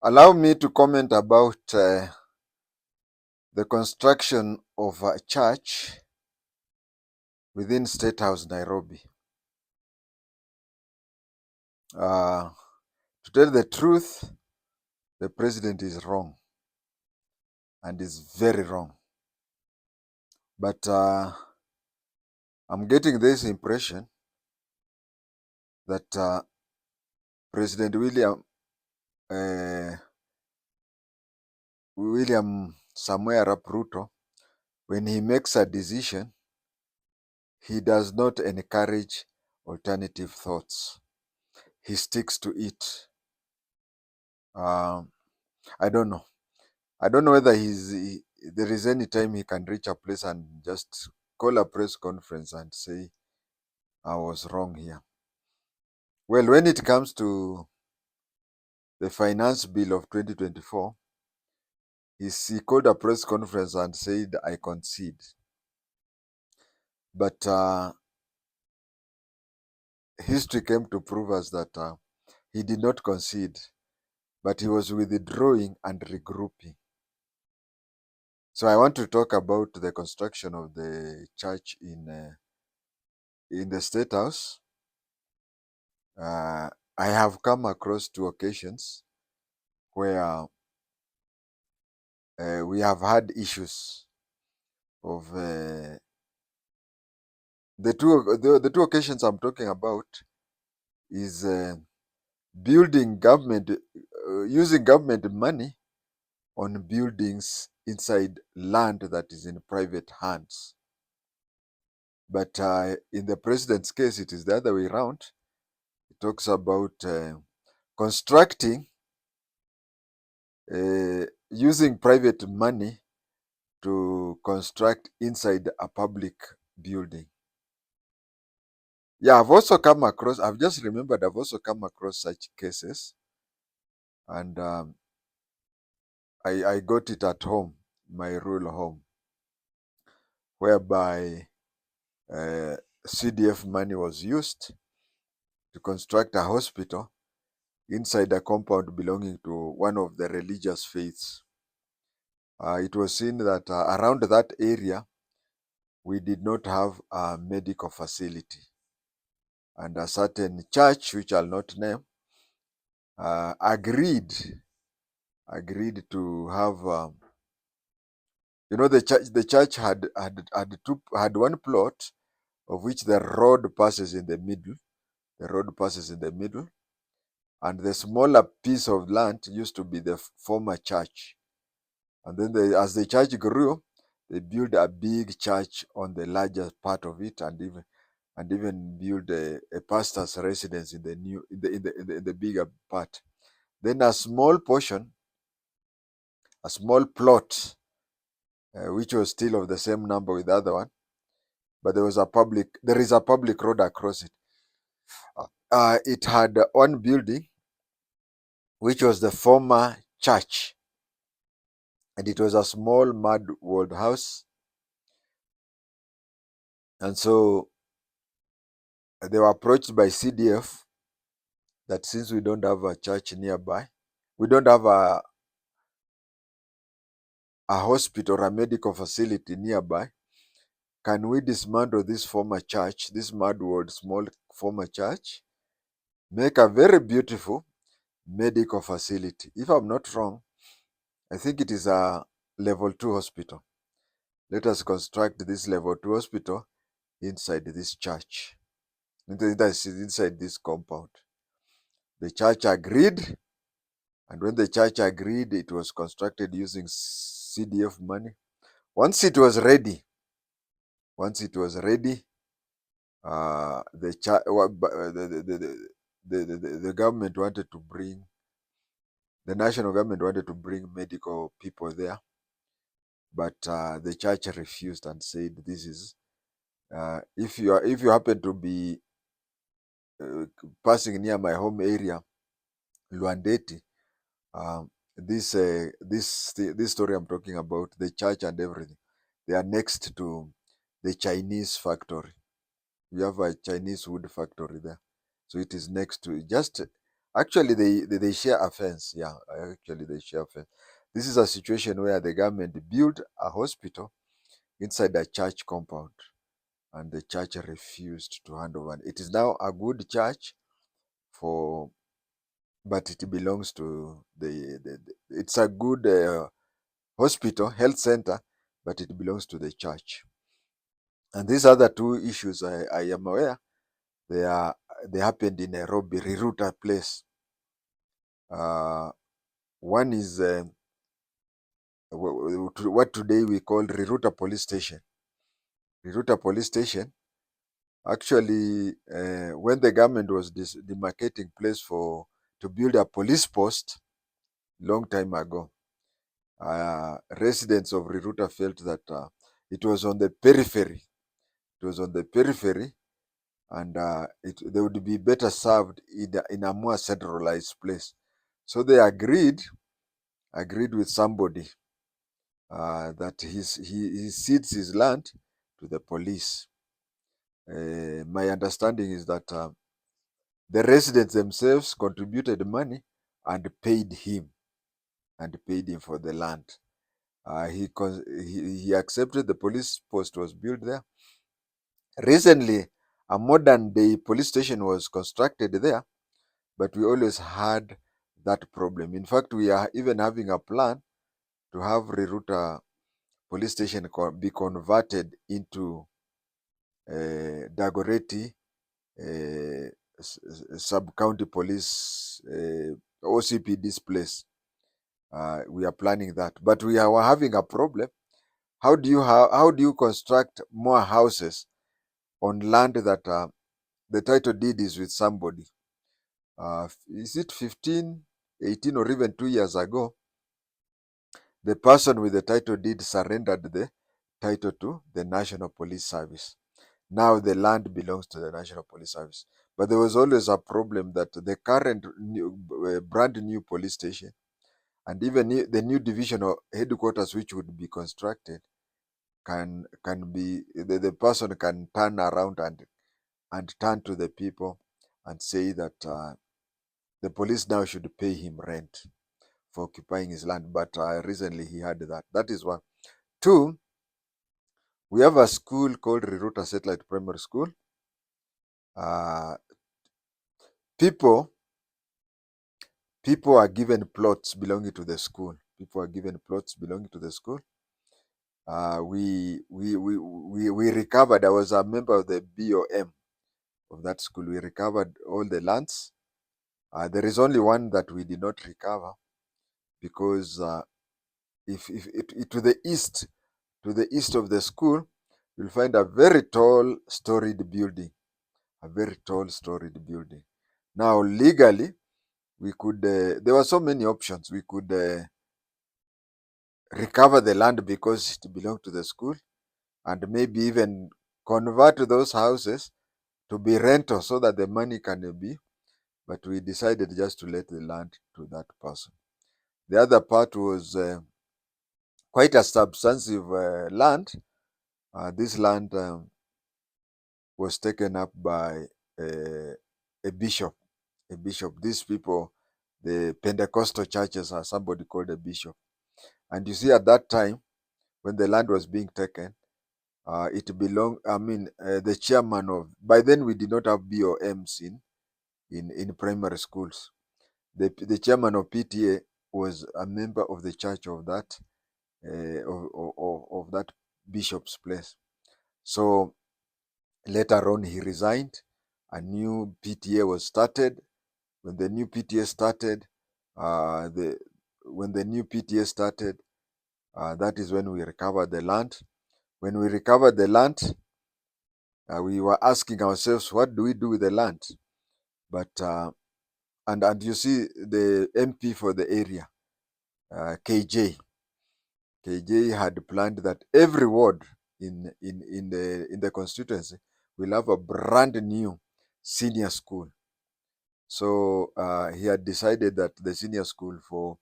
Allow me to comment about the construction of a church within State House, Nairobi. To tell the truth, the president is wrong and is very wrong. But I'm getting this impression that President William Samoei Arap Ruto, when he makes a decision, he does not encourage alternative thoughts. He sticks to it. I don't know. I don't know whether there is any time he can reach a place and just call a press conference and say, I was wrong here. Well, when it comes to the finance bill of 2024, he called a press conference and said, I concede. But history came to prove us that he did not concede, but he was withdrawing and regrouping. So I want to talk about the construction of the church in the State House. I have come across two occasions where we have had issues of the two occasions I'm talking about is building government using government money on buildings inside land that is in private hands. But in the president's case, it is the other way around. He talks about constructing using private money to construct inside a public building. Yeah, I've just remembered I've also come across such cases, and I got it at home, my rural home, whereby CDF money was used to construct a hospital inside a compound belonging to one of the religious faiths. It was seen that around that area, we did not have a medical facility. And a certain church, which I'll not name, agreed to have, the church had one plot of which the road passes in the middle. The road passes in the middle, and the smaller piece of land used to be the former church. And then as the church grew, they built a big church on the larger part of it, and even built a pastor's residence in the bigger part. Then a small portion, a small plot, which was still of the same number with the other one, but there is a public road across it. It had one building, which was the former church, and it was a small mud walled house. And so they were approached by CDF that since we don't have a church nearby, we don't have a hospital or a medical facility nearby, can we dismantle this former church, this mud walled small former church, make a very beautiful medical facility? If I'm not wrong, I think it is a level 2 hospital. Let us construct this level 2 hospital inside this church, inside this compound. The church agreed, and when the church agreed, it was constructed using CDF money. Once it was ready, the government wanted to bring, the national government wanted to bring medical people there, but the church refused and said, "This is if you happen to be passing near my home area, Luandeti, this story I'm talking about, the church and everything, they are next to the Chinese factory. We have a Chinese wood factory there, so it is next to just Actually, they share a fence. Yeah, actually they share a fence. This is a situation where the government built a hospital inside a church compound, and the church refused to hand over. It is now a good church for, but it belongs to it's a good hospital, health center, but it belongs to the church. And these other two issues I am aware, they are they happened in Nairobi, Riruta place. One is what today we call Riruta Police Station. Riruta Police Station, actually, when the government was demarcating place for to build a police post long time ago, residents of Riruta felt that it was on the periphery. It was on the periphery, and they would be better served in a more centralized place. So they agreed with somebody that he cedes his land to the police. My understanding is that the residents themselves contributed money and paid him for the land. He accepted. The police post was built there. Recently, a modern day police station was constructed there, but we always had that problem. In fact, we are even having a plan to have Riruta police station be converted into Dagoretti sub-county police OCPD's place. We are planning that, but we are having a problem. How do you construct more houses on land that the title deed is with somebody? Is it 15, 18, or even 2 years ago? The person with the title deed surrendered the title to the National Police Service. Now the land belongs to the National Police Service. But there was always a problem that the current brand new police station and even the new divisional headquarters which would be constructed can be the person can turn around and turn to the people and say that the police now should pay him rent for occupying his land. But recently he had that. That is one. Two, we have a school called Riruta Satellite Primary School. Uh, people are given plots belonging to the school. People are given plots belonging to the school. We recovered. I was a member of the BOM of that school. We recovered all the lands. There is only one that we did not recover because to the east of the school, you'll find a very tall storied building. A very tall storied building. Now legally, we could. There were so many options. We could recover the land because it belonged to the school, and maybe even convert those houses to be rental so that the money can be. But we decided just to let the land to that person. The other part was quite a substantive land. This land was taken up by a bishop. A bishop. These people, the Pentecostal churches, are somebody called a bishop. And you see, at that time, when the land was being taken, it belonged. The chairman of. By then, we did not have BOMs in primary schools. The chairman of PTA was a member of the church of that of that bishop's place. So later on, he resigned. A new PTA was started. When the new PTA started, that is when we recovered the land. When we recovered the land, we were asking ourselves, what do we do with the land? But and you see the MP for the area, KJ had planned that every ward in the constituency will have a brand new senior school. So he had decided that the senior school for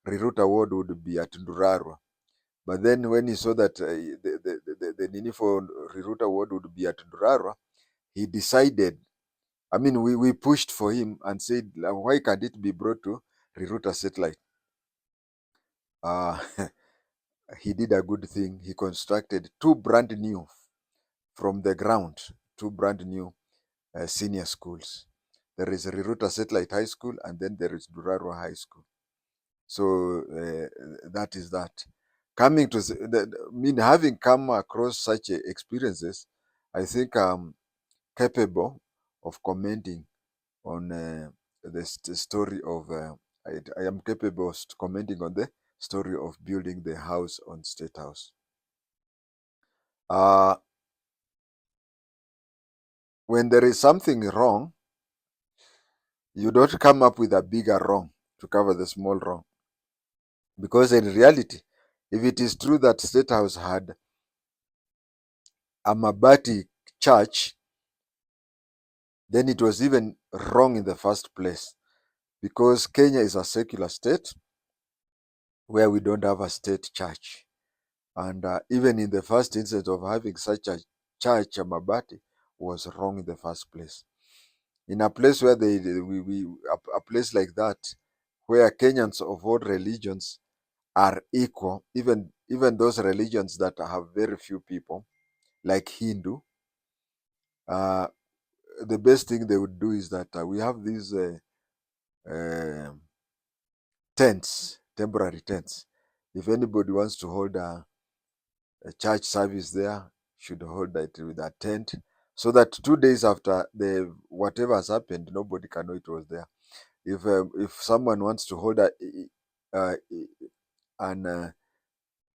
Riruta ward would be at Ndurarwa. But then when he saw that the Nini for Riruta ward would be at Ndurarwa, he decided I mean, we pushed for him and said, why can't it be brought to reroute a satellite? Uh, he did a good thing. He constructed two brand new from the ground, two brand new senior schools. There is Riruta Satellite High School, and then there is Duraro High School. So that is that. Coming to having come across such experiences, I think I'm capable of commenting on the story of. I am capable of commenting on the story of building the house on State House. Uh, when there is something wrong, you don't come up with a bigger wrong to cover the small wrong. Because in reality, if it is true that State House had a Mabati church, then it was even wrong in the first place. Because Kenya is a secular state where we don't have a state church. And even in the first instance of having such a church, a Mabati, was wrong in the first place. In a place where a place like that, where Kenyans of all religions are equal, even those religions that have very few people, like Hindu, uh, the best thing they would do is that we have these uh, tents, temporary tents. If anybody wants to hold a church service there, should hold it with a tent, so that 2 days after the whatever has happened, nobody can know it was there. If someone wants to hold uh, an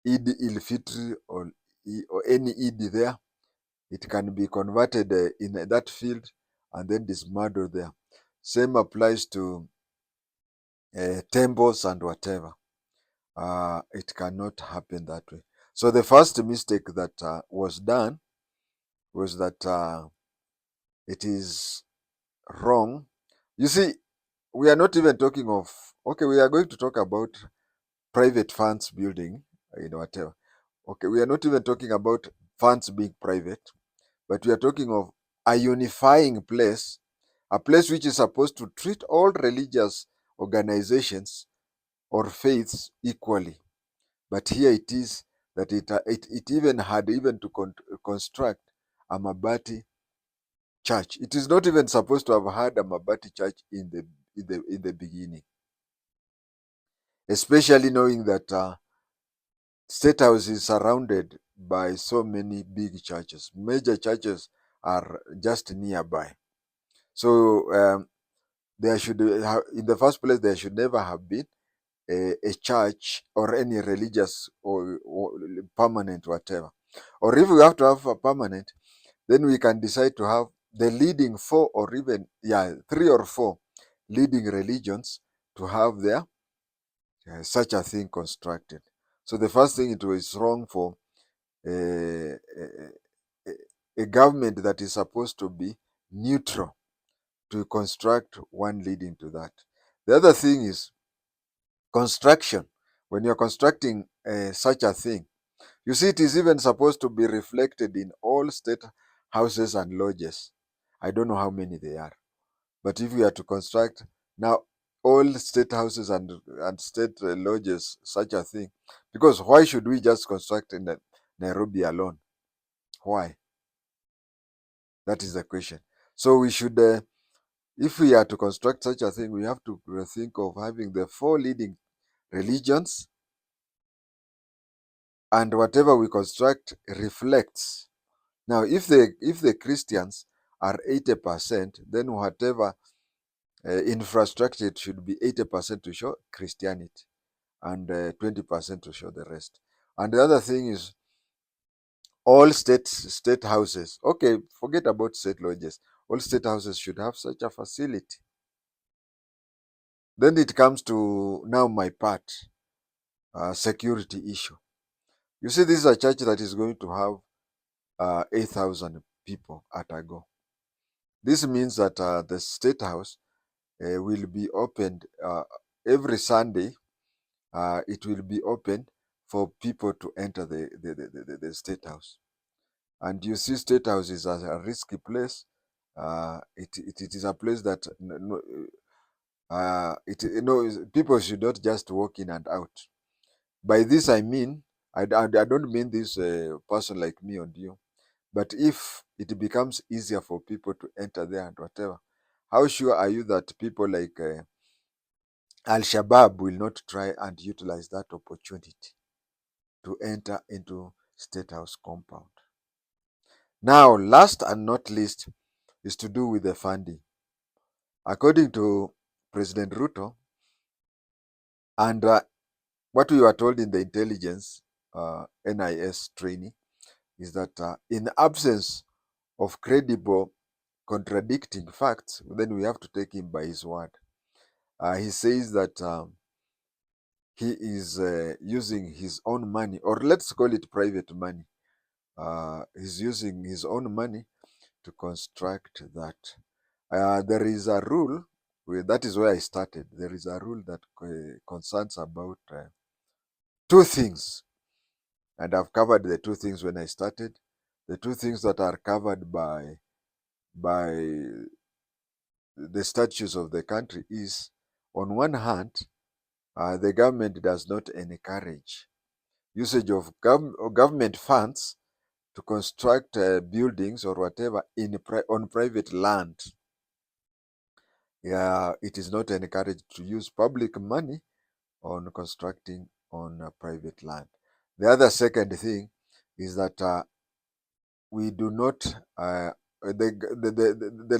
Eid il Fitr or any Eid there, it can be converted in that field and then dismantled there. Same applies to temples and whatever. It cannot happen that way. So the first mistake that was done was that it is wrong. You see, we are not even talking of, okay, we are going to talk about private funds building, whatever. Okay, we are not even talking about funds being private, but we are talking of a unifying place, a place which is supposed to treat all religious organizations or faiths equally. But here it is that it even had even to construct a Mabati church. It is not even supposed to have had a Mabati church in the beginning, especially knowing that State House is surrounded by so many big churches. Major churches are just nearby. So there should, in the first place, there should never have been a church or any religious or permanent whatever. Or if we have to have a permanent, then we can decide to have the leading four or even, 3 or 4 leading religions to have their such a thing constructed. So the first thing, it was wrong for a, a government that is supposed to be neutral to construct one leading to that. The other thing is construction. When you're constructing such a thing, you see, it is even supposed to be reflected in all state houses and lodges. I don't know how many they are, but if we are to construct now all state houses and state lodges, such a thing, because why should we just construct in Nairobi alone? Why? That is the question. So we should, if we are to construct such a thing, we have to think of having the 4 leading religions, and whatever we construct reflects. Now, if the Christians are 80%, then whatever infrastructure, it should be 80% to show Christianity and 20% to show the rest. And the other thing is all state houses. Okay, forget about state lodges. All state houses should have such a facility. Then it comes to now my part, security issue. You see, this is a church that is going to have 8,000 people at a go. This means that the state house will be opened every Sunday. It will be open for people to enter the state house. And you see, state house is a risky place, It is a place that people should not just walk in and out. By this I mean, I don't mean this person like me and you, but if it becomes easier for people to enter there and whatever, how sure are you that people like Al-Shabaab will not try and utilize that opportunity to enter into State House compound? Now, last and not least is to do with the funding. According to President Ruto, and what we were told in the intelligence NIS training, is that in the absence of credible contradicting facts, then we have to take him by his word. He says that he is using his own money, or let's call it private money. He's using his own money to construct that. There is a rule, that is where I started. There is a rule that concerns about two things, and I've covered the two things when I started. The two things that are covered by the statutes of the country is, on one hand, the government does not encourage usage of government funds to construct buildings or whatever on private land. Yeah, it is not encouraged to use public money on constructing on private land. The other second thing is that we do not the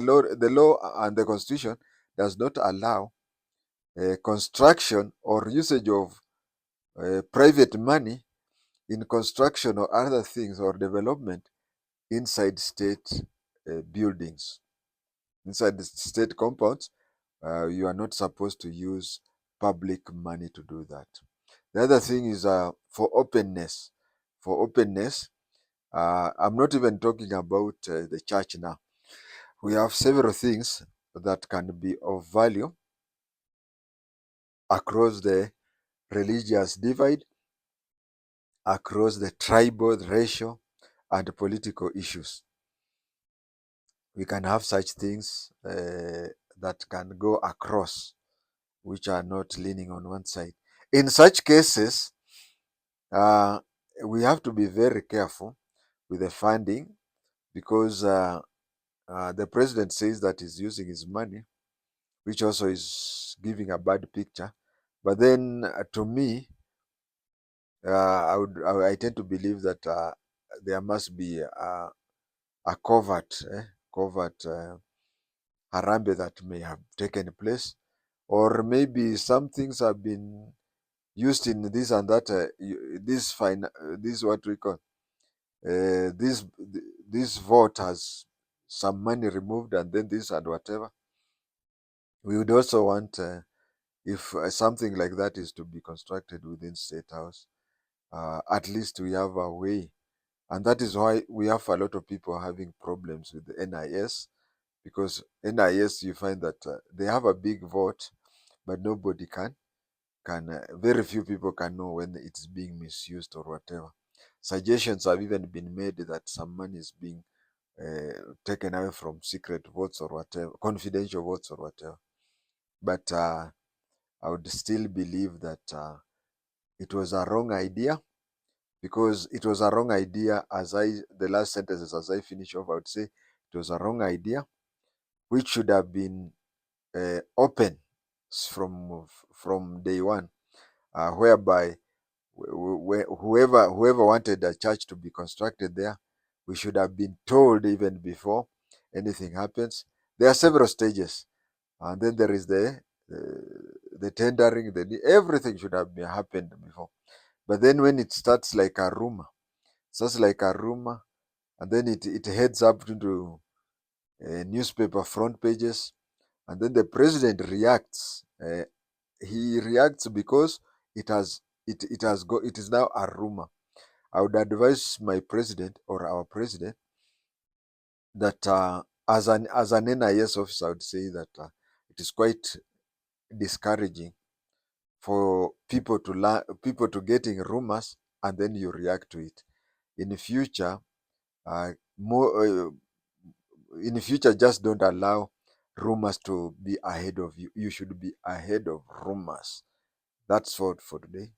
law and the constitution does not allow construction or usage of private money in construction or other things or development inside state buildings, inside the state compounds. You are not supposed to use public money to do that. The other thing is for openness. For openness, I'm not even talking about the church now. We have several things that can be of value across the religious divide, across the tribal, racial, and political issues. We can have such things that can go across, which are not leaning on one side. In such cases, uh, we have to be very careful with the funding, because the president says that he's using his money, which also is giving a bad picture. But then, to me, I tend to believe that there must be a covert harambe that may have taken place, or maybe some things have been used in this and that. This what we call this vote has some money removed, and then this and whatever. We would also want, if something like that is to be constructed within State House, at least we have a way. And that is why we have a lot of people having problems with the NIS, because NIS, you find that they have a big vote, but nobody very few people can know when it's being misused or whatever. Suggestions have even been made that some money is being taken away from secret votes or whatever, confidential votes or whatever. But I would still believe that it was a wrong idea, because it was a wrong idea. The last sentences as I finish off, I would say it was a wrong idea, which should have been open from day one, whereby whoever wanted a church to be constructed there, we should have been told even before anything happens. There are several stages, and then there is the tendering. Everything should have happened before. But then when it starts like a rumor, and then it heads up into newspaper front pages, and then the president reacts. He reacts because it is now a rumor. I would advise my president or our president that as an NIS officer, I would say that it is quite discouraging for people to getting rumors and then you react to it. In the future, more in the future, just don't allow rumors to be ahead of you. You should be ahead of rumors. That's all for today.